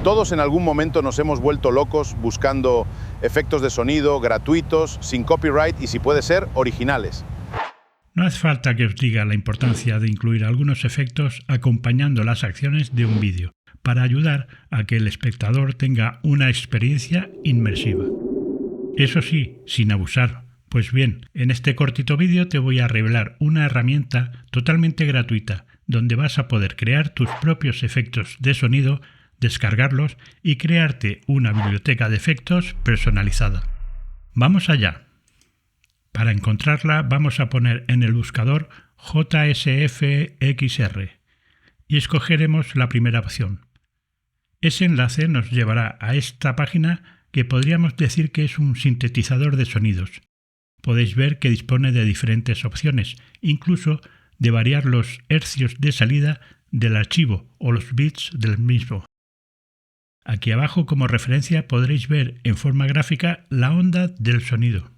Todos en algún momento nos hemos vuelto locos buscando efectos de sonido gratuitos, sin copyright y, si puede ser, originales. No hace falta que os diga la importancia de incluir algunos efectos acompañando las acciones de un vídeo, para ayudar a que el espectador tenga una experiencia inmersiva. Eso sí, sin abusar. Pues bien, en este cortito vídeo te voy a revelar una herramienta totalmente gratuita, donde vas a poder crear tus propios efectos de sonido, descargarlos y crearte una biblioteca de efectos personalizada. ¡Vamos allá! Para encontrarla vamos a poner en el buscador JSFXR y escogeremos la primera opción. Ese enlace nos llevará a esta página que podríamos decir que es un sintetizador de sonidos. Podéis ver que dispone de diferentes opciones, incluso de variar los hercios de salida del archivo o los bits del mismo. Aquí abajo, como referencia, podréis ver en forma gráfica la onda del sonido.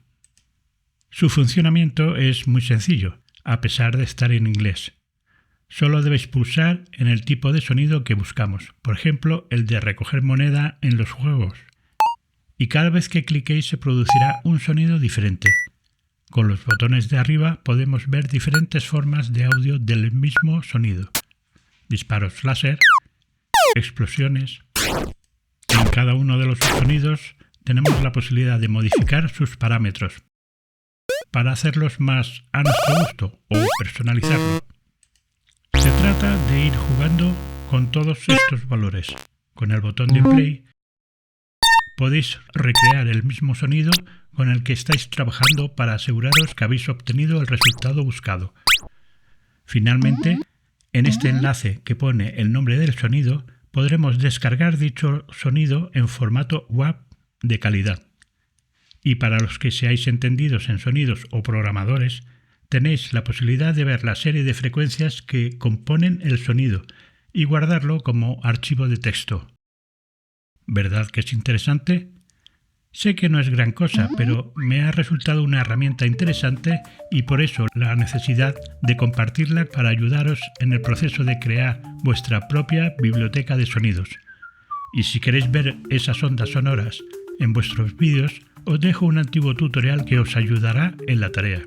Su funcionamiento es muy sencillo, a pesar de estar en inglés. Solo debéis pulsar en el tipo de sonido que buscamos, por ejemplo, el de recoger moneda en los juegos. Y cada vez que cliquéis se producirá un sonido diferente. Con los botones de arriba podemos ver diferentes formas de audio del mismo sonido. Disparos láser, explosiones. En cada uno de los sonidos tenemos la posibilidad de modificar sus parámetros para hacerlos más a nuestro gusto o personalizarlo. Se trata de ir jugando con todos estos valores. Con el botón de play podéis recrear el mismo sonido con el que estáis trabajando para aseguraros que habéis obtenido el resultado buscado. Finalmente, en este enlace que pone el nombre del sonido, podremos descargar dicho sonido en formato WAV de calidad. Y para los que seáis entendidos en sonidos o programadores, tenéis la posibilidad de ver la serie de frecuencias que componen el sonido y guardarlo como archivo de texto. ¿Verdad que es interesante? Sé que no es gran cosa, pero me ha resultado una herramienta interesante y por eso la necesidad de compartirla para ayudaros en el proceso de crear vuestra propia biblioteca de sonidos. Y si queréis ver esas ondas sonoras en vuestros vídeos, os dejo un antiguo tutorial que os ayudará en la tarea.